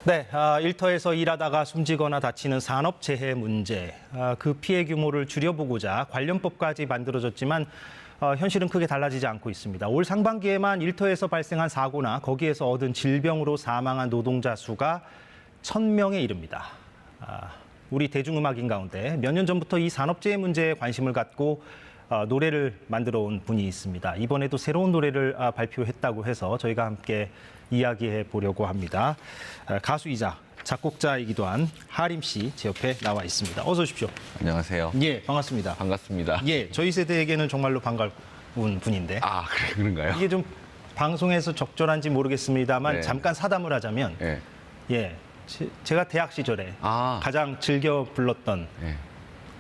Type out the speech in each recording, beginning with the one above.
네, 일터에서 일하다가 숨지거나 다치는 산업재해 문제, 그 피해 규모를 줄여보고자 관련법까지 만들어졌지만 현실은 크게 달라지지 않고 있습니다. 올 상반기에만 일터에서 발생한 사고나 거기에서 얻은 질병으로 사망한 노동자 수가 1,000명에 이릅니다. 우리 대중음악인 가운데 몇 년 전부터 이 산업재해 문제에 관심을 갖고 노래를 만들어 온 분이 있습니다. 이번에도 새로운 노래를 발표했다고 해서 저희가 함께 이야기해 보려고 합니다. 가수이자 작곡자이기도 한 하림 씨 제 옆에 나와 있습니다. 어서 오십시오. 안녕하세요. 예, 반갑습니다. 반갑습니다. 예, 저희 세대에게는 정말로 반가운 분인데. 아, 그런가요? 이게 좀 방송에서 적절한지 모르겠습니다만 네. 잠깐 사담을 하자면 네. 예, 제가 대학 시절에 가장 즐겨 불렀던 네.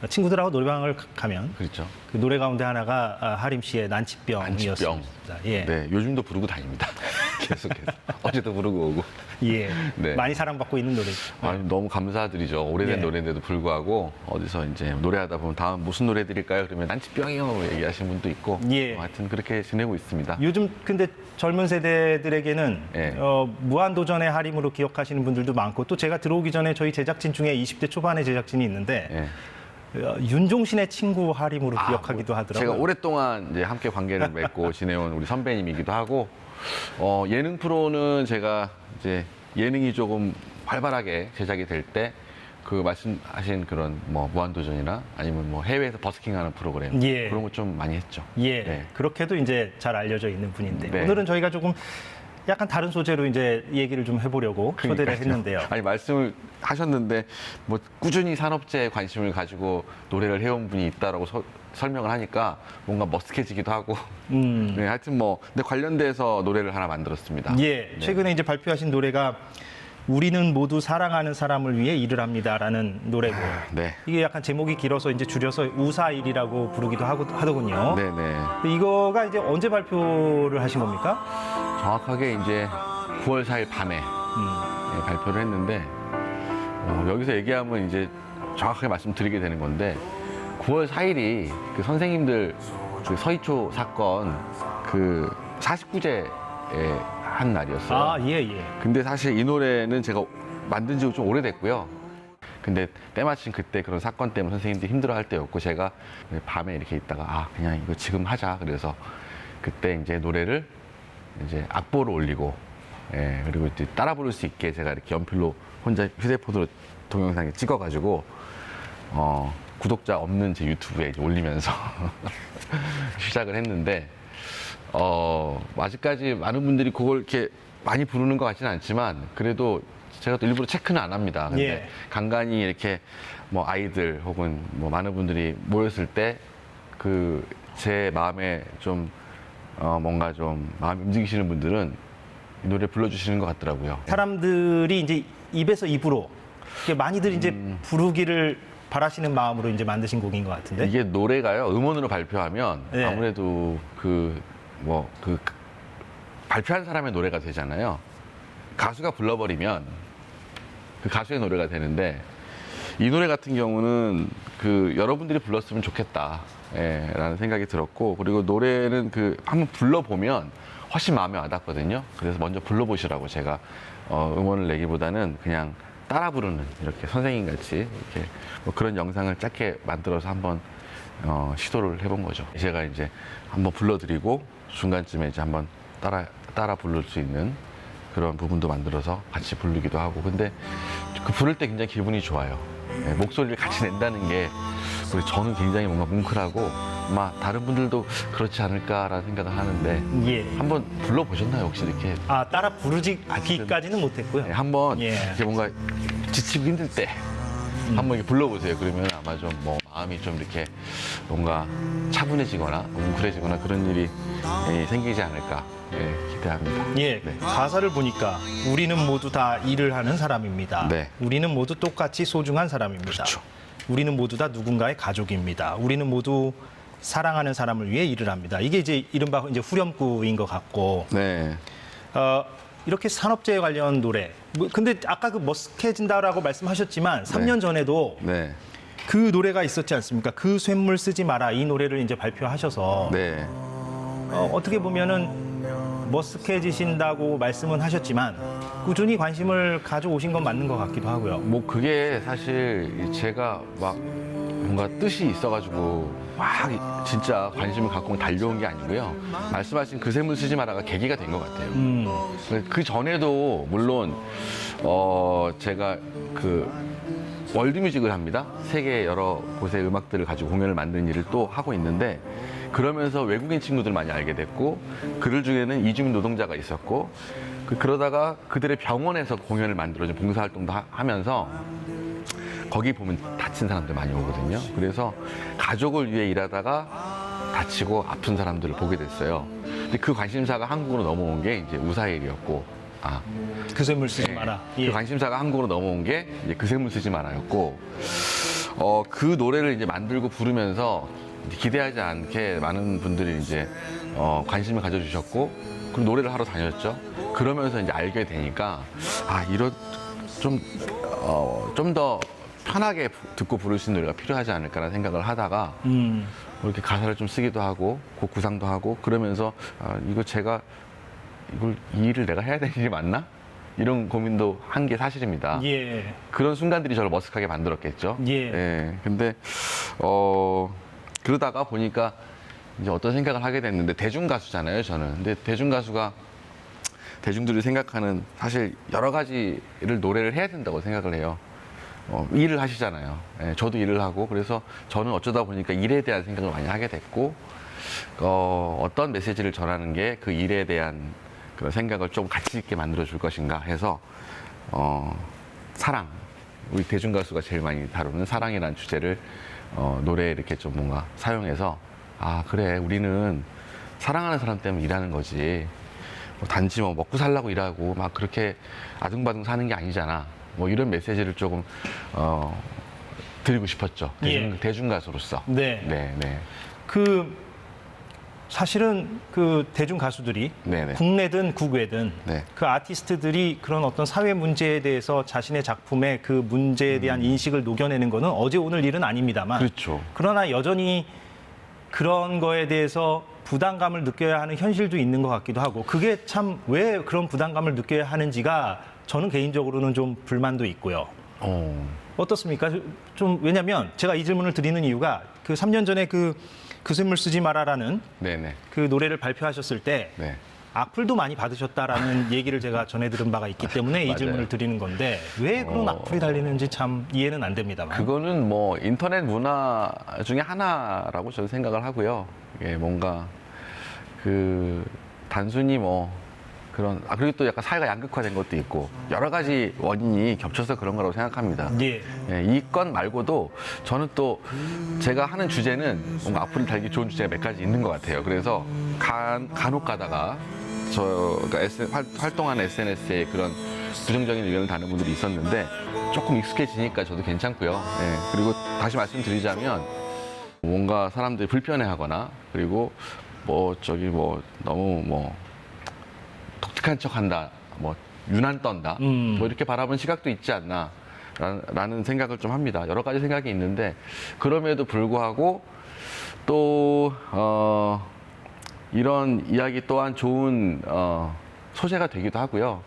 친구들하고 노래방을 가면 그렇죠. 그 노래 가운데 하나가 하림 씨의 난치병이었습니다. 난치병. 예. 네, 요즘도 부르고 다닙니다. 계속해서. 어제도 부르고 오고. 예. 네. 많이 사랑받고 있는 노래죠. 너무 감사드리죠. 오래된 예. 노래인데도 불구하고 어디서 이제 노래하다 보면 다음 무슨 노래 드릴까요? 그러면 난치병이요 얘기하시는 분도 있고. 예. 하여튼 그렇게 지내고 있습니다. 요즘 근데 젊은 세대들에게는 예. 무한도전의 하림으로 기억하시는 분들도 많고 또 제가 들어오기 전에 저희 제작진 중에 20대 초반의 제작진이 있는데 예. 윤종신의 친구 하림으로 기억하기도 하더라고요. 제가 오랫동안 이제 함께 관계를 맺고 지내온 우리 선배님이기도 하고, 예능 프로는 제가 이제 예능이 조금 활발하게 제작이 될 때 그 말씀하신 그런 뭐 무한도전이나 아니면 뭐 해외에서 버스킹하는 프로그램 예. 그런 거 좀 많이 했죠. 예, 네. 그렇게도 이제 잘 알려져 있는 분인데 네. 오늘은 저희가 조금 약간 다른 소재로 이제 얘기를 좀 해보려고 초대를 그러니까요. 했는데요. 아니 말씀을 하셨는데 뭐 꾸준히 산업재해에 관심을 가지고 노래를 해온 분이 있다라고 설명을 하니까 뭔가 머쓱해지기도 하고. 네, 하여튼 뭐 근데 관련돼서 노래를 하나 만들었습니다. 예, 네. 최근에 이제 발표하신 노래가 우리는 모두 사랑하는 사람을 위해 일을 합니다라는 노래고 네. 이게 약간 제목이 길어서 이제 줄여서 우사일이라고 부르기도 하더군요. 네네. 근데 이거가 이제 언제 발표를 하신 겁니까? 정확하게 이제 9월 4일 밤에 발표를 했는데 여기서 얘기하면 이제 정확하게 말씀드리게 되는 건데 9월 4일이 그 선생님들 그 서희초 사건 그 49제에 한 날이었어요. 아, 예, 예. 근데 사실 이 노래는 제가 만든 지 좀 오래됐고요. 근데 때마침 그때 그런 사건 때문에 선생님들이 힘들어할 때였고 제가 밤에 이렇게 있다가 그냥 이거 지금 하자. 그래서 그때 이제 노래를 이제 악보를 올리고 그리고 이제 따라 부를 수 있게 제가 이렇게 연필로 혼자 휴대폰으로 동영상에 찍어가지고 구독자 없는 제 유튜브에 이제 올리면서 시작을 했는데 아직까지 많은 분들이 그걸 이렇게 많이 부르는 것 같지는 않지만 그래도 제가 또 일부러 체크는 안 합니다. 근데 예. 간간히 이렇게 뭐 아이들 혹은 뭐 많은 분들이 모였을 때 그 제 마음에 좀 뭔가 좀 마음이 움직이시는 분들은 이 노래 불러주시는 것 같더라고요. 사람들이 이제 입에서 입으로 이렇게 많이들 이제 부르기를 바라시는 마음으로 이제 만드신 곡인 것 같은데. 이게 노래가요 음원으로 발표하면 네. 아무래도 발표한 사람의 노래가 되잖아요. 가수가 불러버리면 그 가수의 노래가 되는데 이 노래 같은 경우는 그 여러분들이 불렀으면 좋겠다 라는 생각이 들었고 그리고 노래는 한번 불러보면 훨씬 마음에 와닿거든요. 그래서 먼저 불러보시라고 제가 음원을 내기보다는 그냥 따라 부르는 이렇게 선생님 같이 이렇게 뭐 그런 영상을 짧게 만들어서 한번 시도를 해본 거죠. 제가 이제 한번 불러드리고 중간쯤에 이제 한번 따라 부를 수 있는 그런 부분도 만들어서 같이 부르기도 하고 근데 그 부를 때 굉장히 기분이 좋아요. 목소리를 같이 낸다는 게 저는 굉장히 뭔가 뭉클하고 아마 다른 분들도 그렇지 않을까라는 생각을 하는데 예. 한번 불러보셨나요 혹시 이렇게? 따라 부르기까지는 못했고요. 네, 한번 예. 이렇게 뭔가 지치고 힘들 때 한번 이렇게 불러보세요. 그러면 아마 좀 뭐 마음이 좀 이렇게 뭔가 차분해지거나 뭉클해지거나 그런 일이 생기지 않을까 기대합니다. 예, 네. 가사를 보니까 우리는 모두 다 일을 하는 사람입니다. 네. 우리는 모두 똑같이 소중한 사람입니다. 그렇죠. 우리는 모두 다 누군가의 가족입니다. 우리는 모두 사랑하는 사람을 위해 일을 합니다. 이게 이제 이른바 이제 후렴구인 것 같고, 네. 이렇게 산업재해 관련 노래. 근데 아까 그 머쓱해진다라고 말씀하셨지만 3년 전에도 네. 그 노래가 있었지 않습니까? 그 쇳물 쓰지 마라 이 노래를 이제 발표하셔서 네. 어떻게 보면은 머쓱해지신다고 말씀은 하셨지만 꾸준히 관심을 가져오신 건 맞는 것 같기도 하고요. 뭐 그게 사실 제가 막 뭔가 뜻이 있어가지고 막 진짜 관심을 갖고 달려온 게 아니고요. 말씀하신 그 샘을 쓰지 마라가 계기가 된 것 같아요. 그 전에도 물론 제가 그 월드뮤직을 합니다. 세계 여러 곳의 음악들을 가지고 공연을 만드는 일을 또 하고 있는데 그러면서 외국인 친구들 많이 알게 됐고 그들 중에는 이주민 노동자가 있었고 그러다가 그들의 병원에서 공연을 만들어준 봉사활동도 하면서 거기 보면 다친 사람들 많이 오거든요. 그래서 가족을 위해 일하다가 다치고 아픈 사람들을 보게 됐어요. 근데 그 관심사가 한국으로 넘어온 게 이제 우사일이었고 그 샘을 쓰지 마라. 그 관심사가 한국으로 넘어온 게 이제 그 샘을 쓰지 마라였고 그 노래를 이제 만들고 부르면서 기대하지 않게 많은 분들이 이제 관심을 가져주셨고 그리고 노래를 하러 다녔죠. 그러면서 이제 알게 되니까 이런 좀 더 편하게 듣고 부를 수 있는 노래가 필요하지 않을까라는 생각을 하다가 이렇게 가사를 좀 쓰기도 하고 곡 구상도 하고 그러면서 이 일을 내가 해야 되는 일이 맞나? 이런 고민도 한 게 사실입니다. 예. 그런 순간들이 저를 머쓱하게 만들었겠죠. 예. 근데 그러다가 보니까 이제 어떤 생각을 하게 됐는데 대중 가수잖아요, 저는. 근데 대중 가수가 대중들이 생각하는 사실 여러 가지를 노래를 해야 된다고 생각을 해요. 일을 하시잖아요. 저도 일을 하고 그래서 저는 어쩌다 보니까 일에 대한 생각을 많이 하게 됐고 어떤 메시지를 전하는 게 그 일에 대한 그런 생각을 좀 가치 있게 만들어 줄 것인가 해서 사랑 우리 대중 가수가 제일 많이 다루는 사랑이라는 주제를 노래에 이렇게 좀 뭔가 사용해서 그래 우리는 사랑하는 사람 때문에 일하는 거지 단지 뭐 먹고 살라고 일하고 막 그렇게 아둥바둥 사는 게 아니잖아 뭐 이런 메시지를 조금 드리고 싶었죠. 대중 가수로서. 네. 네. 사실은 그 대중 가수들이 네네. 국내든 국외든 네. 그 아티스트들이 그런 어떤 사회 문제에 대해서 자신의 작품에 그 문제에 대한 인식을 녹여내는 거는 어제 오늘 일은 아닙니다만 그렇죠. 그러나 여전히 그런 거에 대해서 부담감을 느껴야 하는 현실도 있는 것 같기도 하고 그게 참 왜 그런 부담감을 느껴야 하는지가 저는 개인적으로는 좀 불만도 있고요. 어떻습니까? 좀 왜냐면 제가 이 질문을 드리는 이유가 그 3년 전에 그 샘을 쓰지 마라라는 네네. 그 노래를 발표하셨을 때 네. 악플도 많이 받으셨다라는 얘기를 제가 전해 들은 바가 있기 때문에 이 질문을 드리는 건데 왜 그런 악플이 달리는지 참 이해는 안 됩니다만. 그거는 뭐 인터넷 문화 중에 하나라고 저는 생각을 하고요. 이게 뭔가 그 단순히 뭐 그런 그리고 또 약간 사회가 양극화된 것도 있고 여러 가지 원인이 겹쳐서 그런 거라고 생각합니다. 예. 이 건 말고도 저는 또 제가 하는 주제는 뭔가 악플을 달기 좋은 주제가 몇 가지 있는 것 같아요. 그래서 간혹 가다가 저가 활동하는 SNS에 그런 부정적인 의견을 다는 분들이 있었는데 조금 익숙해지니까 저도 괜찮고요. 그리고 다시 말씀드리자면 뭔가 사람들이 불편해하거나 그리고 너무 독특한 척한다, 유난 떤다, 이렇게 바라본 시각도 있지 않나. 라는 생각을 좀 합니다. 여러 가지 생각이 있는데 그럼에도 불구하고 또 이런 이야기 또한 좋은 소재가 되기도 하고요.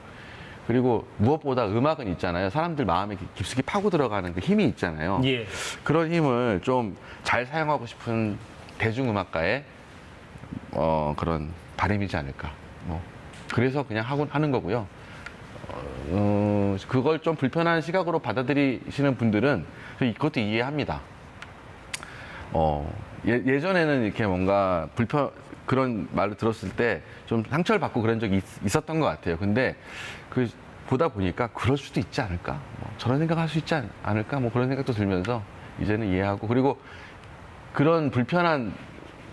그리고 무엇보다 음악은 있잖아요. 사람들 마음에 깊숙이 파고 들어가는 그 힘이 있잖아요. 예. 그런 힘을 좀 잘 사용하고 싶은 대중음악가의 그런 바람이지 않을까. 그래서 그냥 하는 거고요. 그걸 좀 불편한 시각으로 받아들이시는 분들은 그것도 이해합니다. 예전에는 이렇게 뭔가 그런 말을 들었을 때 좀 상처를 받고 그런 적이 있었던 것 같아요. 근데 보다 보니까 그럴 수도 있지 않을까? 저런 생각할 수 있지 않을까? 그런 생각도 들면서 이제는 이해하고 그리고 그런 불편한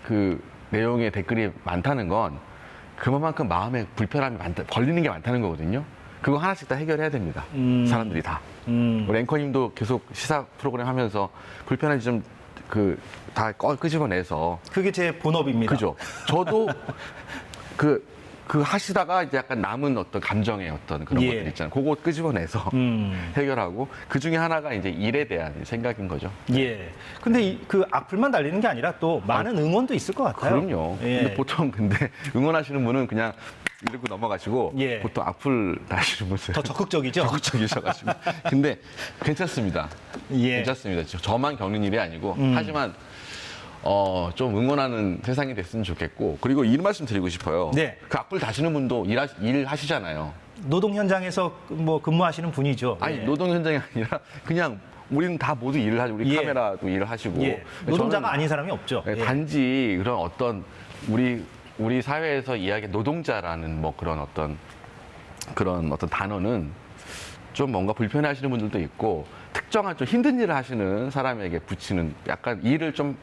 그 내용의 댓글이 많다는 건 그만큼 마음에 불편함이 걸리는 게 많다는 거거든요. 그거 하나씩 다 해결해야 됩니다. 사람들이 다. 우리 앵커님도 계속 시사 프로그램 하면서 불편한 지점 다 끄집어내서. 그게 제 본업입니다. 그죠. 저도 그 하시다가 이제 약간 남은 어떤 감정의 어떤 그런 것들 있잖아요. 그거 끄집어내서 해결하고 그 중에 하나가 이제 일에 대한 생각인 거죠. 예. 근데 그 악플만 달리는 게 아니라 또 많은 응원도 있을 것 같아요. 그럼요. 예. 근데 보통 응원하시는 분은 그냥 이러고 넘어가시고 예. 보통 악플 다시는 분들 더 적극적이죠? 적극적이셔가지고 근데 괜찮습니다. 예. 괜찮습니다. 저만 겪는 일이 아니고 하지만 좀 응원하는 세상이 됐으면 좋겠고 그리고 이런 말씀 드리고 싶어요. 네. 그 악플 다시는 분도 일하시잖아요. 노동 현장에서 뭐 근무하시는 분이죠. 아니 예. 노동 현장이 아니라 그냥 우리는 다 모두 일을 하고 우리 예. 카메라도 일을 하시고 예. 노동자가 저는 아닌 사람이 없죠. 예. 단지 그런 어떤 우리 사회에서 이야기 노동자라는 뭐 그런 어떤 단어는 좀 뭔가 불편해하시는 분들도 있고 특정한 좀 힘든 일을 하시는 사람에게 붙이는 약간 일을 좀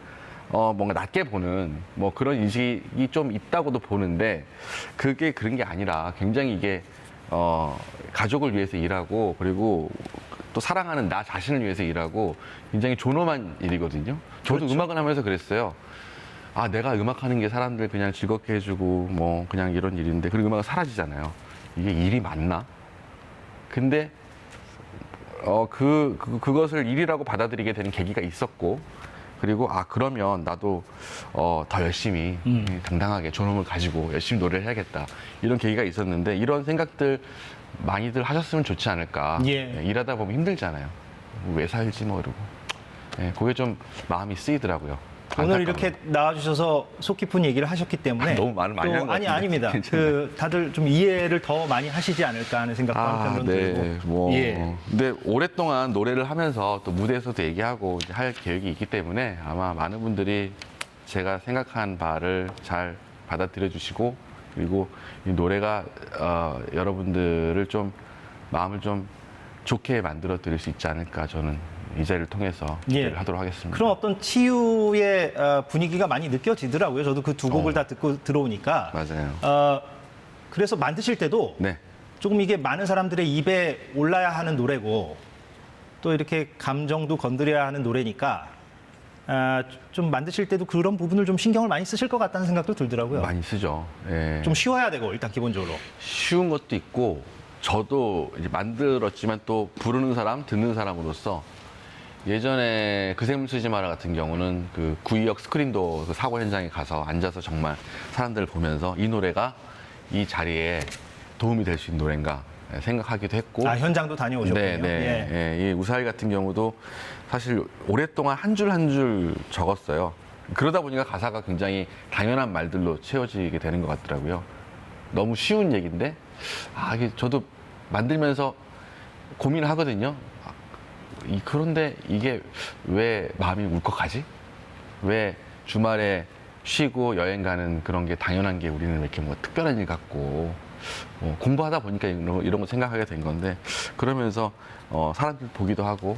뭔가 낮게 보는 뭐 그런 인식이 좀 있다고도 보는데 그게 그런 게 아니라 굉장히 이게 가족을 위해서 일하고 그리고 또 사랑하는 나 자신을 위해서 일하고 굉장히 존엄한 일이거든요. 저도 그렇죠. 음악을 하면서 그랬어요. 아, 내가 음악하는 게 사람들 그냥 즐겁게 해주고 뭐 그냥 이런 일인데 그리고 음악은 사라지잖아요. 이게 일이 맞나? 근데 그것을 일이라고 받아들이게 되는 계기가 있었고 그리고 그러면 나도 더 열심히 당당하게 존엄을 가지고 열심히 노래를 해야겠다 이런 계기가 있었는데 이런 생각들 많이들 하셨으면 좋지 않을까. 예. 일하다 보면 힘들잖아요. 왜 살지 뭐 이러고. 그게 좀 마음이 쓰이더라고요. 오늘 안타까워요. 이렇게 나와주셔서 속 깊은 얘기를 하셨기 때문에 너무 말을 많이 한것 아니 같은데. 아닙니다. 괜찮아요. 다들 좀 이해를 더 많이 하시지 않을까 하는 생각도 한편으로 들고. 네, 뭐. 예. 근데 오랫동안 노래를 하면서 또 무대에서도 얘기하고 이제 할 계획이 있기 때문에 아마 많은 분들이 제가 생각한 바를 잘 받아들여 주시고 그리고 이 노래가 여러분들을 좀 마음을 좀 좋게 만들어 드릴 수 있지 않을까 저는 이 자리를 통해서 기대를 하도록 하겠습니다. 그럼 어떤 치유의 분위기가 많이 느껴지더라고요. 저도 그 두 곡을 다 듣고 들어오니까. 맞아요. 그래서 만드실 때도 네. 조금 이게 많은 사람들의 입에 올라야 하는 노래고 또 이렇게 감정도 건드려야 하는 노래니까 좀 만드실 때도 그런 부분을 좀 신경을 많이 쓰실 것 같다는 생각도 들더라고요. 많이 쓰죠. 예. 좀 쉬워야 되고 일단 기본적으로. 쉬운 것도 있고 저도 이제 만들었지만 또 부르는 사람, 듣는 사람으로서 예전에 그 샘물 쓰지 마라 같은 경우는 그 구의역 스크린도 그 사고 현장에 가서 앉아서 정말 사람들을 보면서 이 노래가 이 자리에 도움이 될 수 있는 노래인가 생각하기도 했고. 현장도 다녀오셨군요. 네, 네. 예, 이 우사히 같은 경우도 사실 오랫동안 한 줄 한 줄 적었어요. 그러다 보니까 가사가 굉장히 당연한 말들로 채워지게 되는 것 같더라고요. 너무 쉬운 얘기인데, 이게 저도 만들면서 고민을 하거든요. 그런데 이게 왜 마음이 울컥하지? 왜 주말에 쉬고 여행 가는 그런 게 당연한 게 우리는 왜 이렇게 뭐 특별한 일 같고 공부하다 보니까 이런 거 생각하게 된 건데 그러면서 사람들 보기도 하고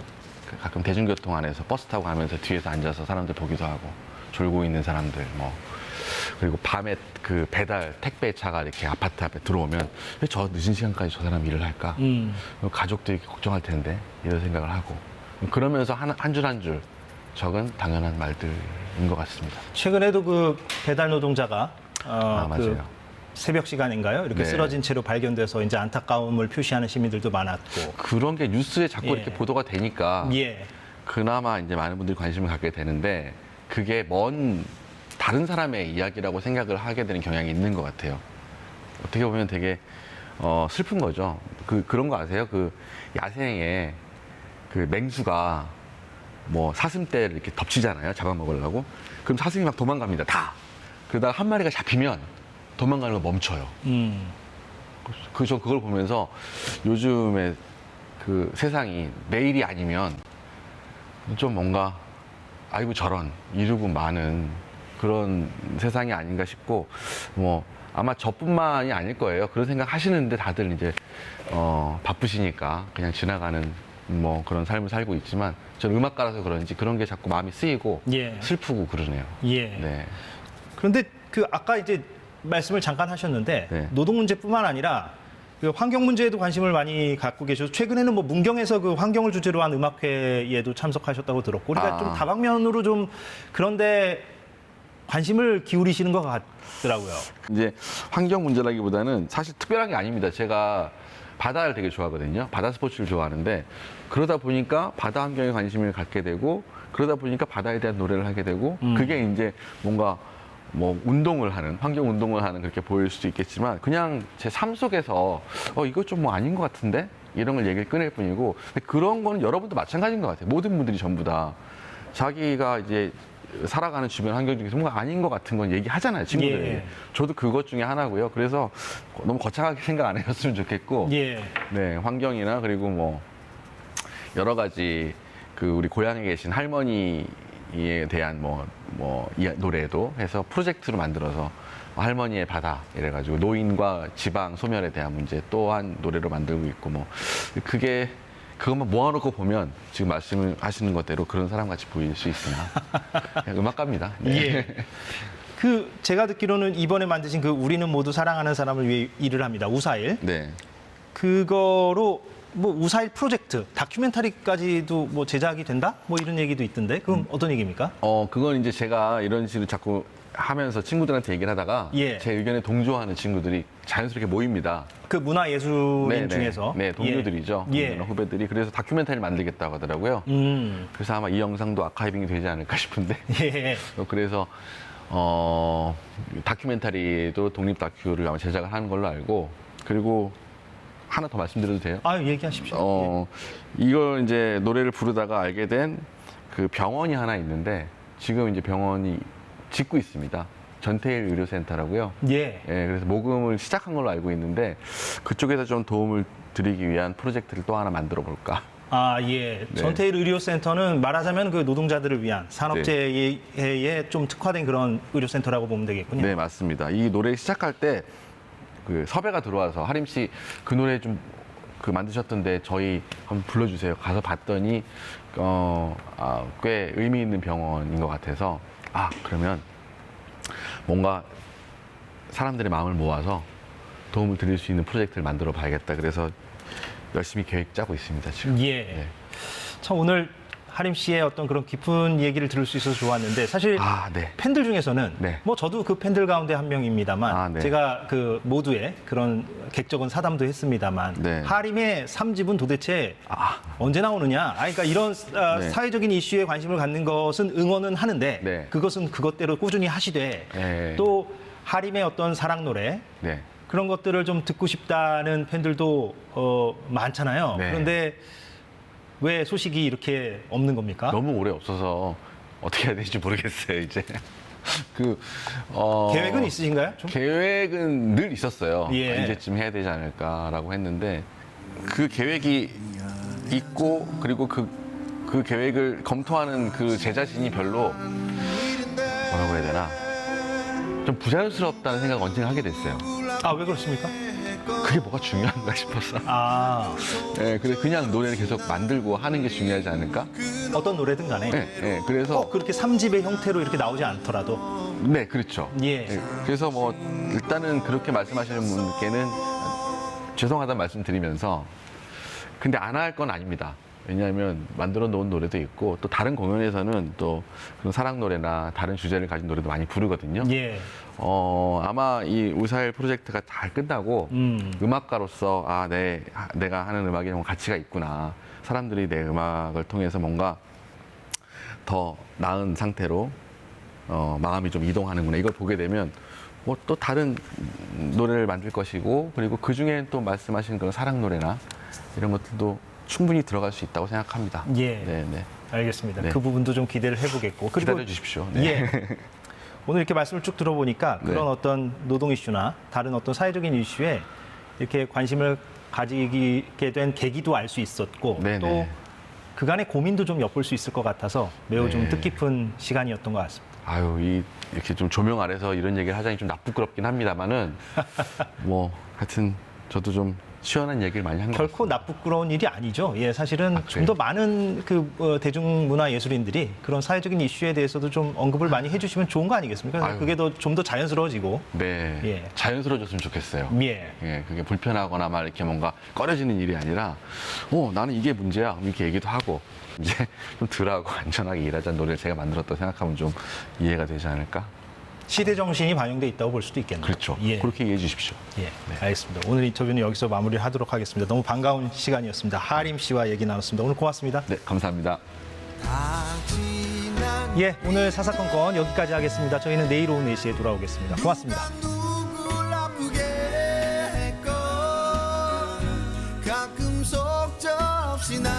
가끔 대중교통 안에서 버스 타고 가면서 뒤에서 앉아서 사람들 보기도 하고 졸고 있는 사람들 뭐 그리고 밤에 그 배달 택배 차가 이렇게 아파트 앞에 들어오면 왜 저 늦은 시간까지 저 사람 일을 할까? 가족들이 걱정할 텐데 이런 생각을 하고 그러면서 한 줄 한 줄 적은 당연한 말들인 것 같습니다. 최근에도 그 배달 노동자가 맞아요. 그 새벽 시간인가요? 이렇게 네. 쓰러진 채로 발견돼서 이제 안타까움을 표시하는 시민들도 많았고. 그런 게 뉴스에 자꾸 예. 이렇게 보도가 되니까 예. 그나마 이제 많은 분들이 관심을 갖게 되는데 그게 먼 다른 사람의 이야기라고 생각을 하게 되는 경향이 있는 것 같아요. 어떻게 보면 되게 슬픈 거죠. 그런 거 아세요? 그 야생에 그 맹수가 뭐 사슴떼를 이렇게 덮치잖아요. 잡아먹으려고. 그럼 사슴이 막 도망갑니다. 다. 그러다가 한 마리가 잡히면 도망가는 거 멈춰요. 저 그걸 보면서 요즘에 그 세상이 내일이 아니면 좀 뭔가 아이고 저런 이루고 많은 그런 세상이 아닌가 싶고 뭐 아마 저뿐만이 아닐 거예요. 그런 생각 하시는데 다들 이제 바쁘시니까 그냥 지나가는 뭐 그런 삶을 살고 있지만 저는 음악가라서 그런지 그런 게 자꾸 마음이 쓰이고 예. 슬프고 그러네요. 예. 네. 그런데 그 아까 이제 말씀을 잠깐 하셨는데 네. 노동 문제뿐만 아니라 그 환경 문제에도 관심을 많이 갖고 계셔서 최근에는 뭐 문경에서 그 환경을 주제로 한 음악회에도 참석하셨다고 들었고 그러니까 좀 다방면으로 좀 그런데 관심을 기울이시는 것 같더라고요. 이제 환경 문제라기보다는 사실 특별한 게 아닙니다. 제가 바다를 되게 좋아하거든요. 바다 스포츠를 좋아하는데 그러다 보니까 바다 환경에 관심을 갖게 되고 그러다 보니까 바다에 대한 노래를 하게 되고 그게 이제 뭔가 뭐 운동을 하는 환경 운동을 하는 그렇게 보일 수도 있겠지만 그냥 제 삶 속에서 이거 좀 뭐 아닌 것 같은데 이런 걸 얘기를 꺼낼 뿐이고 근데 그런 거는 여러분도 마찬가지인 것 같아요. 모든 분들이 전부 다 자기가 이제 살아가는 주변 환경 중에서 뭔가 아닌 것 같은 건 얘기하잖아요, 친구들이. 예. 저도 그것 중에 하나고요. 그래서 너무 거창하게 생각 안 해줬으면 좋겠고, 예. 네, 환경이나 그리고 뭐 여러 가지 그 우리 고향에 계신 할머니에 대한 이 노래도 해서 프로젝트로 만들어서 할머니의 바다 이래가지고 노인과 지방 소멸에 대한 문제 또한 노래로 만들고 있고 뭐 그게 그것만 모아놓고 보면 지금 말씀하시는 것대로 그런 사람 같이 보일 수 있으나 그냥 음악가입니다. 네. 예. 그 제가 듣기로는 이번에 만드신 그 우리는 모두 사랑하는 사람을 위해 일을 합니다. 우사일. 네. 그거로 뭐 우사일 프로젝트 다큐멘터리까지도 뭐 제작이 된다? 뭐 이런 얘기도 있던데. 그럼 어떤 얘기입니까? 그건 이제 제가 이런 식으로 자꾸 하면서 친구들한테 얘기를 하다가 예. 제 의견에 동조하는 친구들이 자연스럽게 모입니다. 그 문화예술인 중에서. 네, 동료들이죠. 예. 후배들이. 그래서 다큐멘터리를 만들겠다고 하더라고요. 그래서 아마 이 영상도 아카이빙이 되지 않을까 싶은데. 예. 그래서 다큐멘터리도 독립 다큐를 아마 제작을 하는 걸로 알고 그리고 하나 더 말씀드려도 돼요? 아, 얘기하십시오. 이걸 이제 노래를 부르다가 알게 된 그 병원이 하나 있는데 지금 이제 병원이 짓고 있습니다. 전태일 의료센터라고요. 예. 예, 그래서 모금을 시작한 걸로 알고 있는데 그쪽에서 좀 도움을 드리기 위한 프로젝트를 또 하나 만들어 볼까. 아, 예. 네. 전태일 의료센터는 말하자면 그 노동자들을 위한 산업재해에 좀 특화된 그런 의료센터라고 보면 되겠군요. 네, 맞습니다. 이 노래 시작할 때 그 섭외가 들어와서 하림 씨 그 노래 좀 그 만드셨던데 저희 한번 불러주세요. 가서 봤더니 꽤 의미 있는 병원인 것 같아서 그러면 뭔가 사람들의 마음을 모아서 도움을 드릴 수 있는 프로젝트를 만들어 봐야겠다. 그래서 열심히 계획 짜고 있습니다, 지금. 예. 네. 참 오늘 하림 씨의 어떤 그런 깊은 얘기를 들을 수 있어서 좋았는데 사실 네. 팬들 중에서는 네. 뭐 저도 그 팬들 가운데 한 명입니다만 네. 제가 그 모두의 그런 객적은 사담도 했습니다만 네. 하림의 3집은 도대체 언제 나오느냐? 그러니까 이런 네. 사회적인 이슈에 관심을 갖는 것은 응원은 하는데 네. 그것은 그것대로 꾸준히 하시되 네. 또 하림의 어떤 사랑 노래 네. 그런 것들을 좀 듣고 싶다는 팬들도 많잖아요. 네. 그런데 왜 소식이 이렇게 없는 겁니까? 너무 오래 없어서 어떻게 해야 될지 모르겠어요, 이제. 계획은 있으신가요? 좀? 계획은 늘 있었어요. 예. 언제쯤 해야 되지 않을까라고 했는데 그 계획이 있고 그리고 그 계획을 검토하는 그 제 자신이 별로 뭐라고 해야 되나 좀 부자연스럽다는 생각을 언젠가 하게 됐어요. 아, 왜 그렇습니까? 그게 뭐가 중요한가 싶어서. 네, 그래 그냥 노래를 계속 만들고 하는 게 중요하지 않을까? 어떤 노래든 간에 네, 그래서 꼭 그렇게 3집의 형태로 이렇게 나오지 않더라도 네, 그렇죠. 예. 네, 그래서 뭐 일단은 그렇게 말씀하시는 분께는 죄송하다는 말씀 드리면서 근데 안 할 건 아닙니다. 왜냐하면 만들어 놓은 노래도 있고 또 다른 공연에서는 또 그런 사랑 노래나 다른 주제를 가진 노래도 많이 부르거든요. 예. 아마 이 우사일 프로젝트가 잘 끝나고 음악가로서 내가 하는 음악에 좀 가치가 있구나. 사람들이 내 음악을 통해서 뭔가 더 나은 상태로 마음이 좀 이동하는구나. 이걸 보게 되면 뭐 또 다른 노래를 만들 것이고 그리고 그 중에 또 말씀하신 그런 사랑 노래나 이런 것들도 충분히 들어갈 수 있다고 생각합니다. 예. 네. 알겠습니다. 네. 그 부분도 좀 기대를 해보겠고. 그리고 기다려 주십시오. 네. 예. 오늘 이렇게 말씀을 쭉 들어보니까 네. 그런 어떤 노동 이슈나 다른 어떤 사회적인 이슈에 이렇게 관심을 가지게 된 계기도 알 수 있었고 네네. 또 그간의 고민도 좀 엿볼 수 있을 것 같아서 매우 좀 네. 뜻깊은 시간이었던 것 같습니다. 이렇게 좀 조명 아래서 이런 얘기를 하자니 좀 나쁘끄럽긴 합니다만은 뭐 하여튼 저도 좀 시원한 얘기를 많이 한 것 같습니다. 결코 나쁘끄러운 일이 아니죠. 예, 사실은 좀 더 많은 그 대중문화 예술인들이 그런 사회적인 이슈에 대해서도 좀 언급을 많이 해주시면 좋은 거 아니겠습니까? 아유. 그게 좀 더 자연스러워지고. 네, 예. 자연스러워졌으면 좋겠어요. 예. 예, 그게 불편하거나 막 이렇게 뭔가 꺼려지는 일이 아니라, 나는 이게 문제야. 이렇게 얘기도 하고, 이제 좀 덜하고 안전하게 일하자는 노래를 제가 만들었다고 생각하면 좀 이해가 되지 않을까? 시대 정신이 반영돼 있다고 볼 수도 있겠네요. 그렇죠. 예. 그렇게 이해해 주십시오. 예, 알겠습니다. 오늘 인터뷰는 여기서 마무리하도록 하겠습니다. 너무 반가운 시간이었습니다. 하림 씨와 얘기 나눴습니다. 오늘 고맙습니다. 네, 감사합니다. 다 지난 예, 오늘 사사건건 여기까지 하겠습니다. 저희는 내일 오후 4시에 돌아오겠습니다. 고맙습니다. 누굴 아프게 했건 가끔 속절없이 나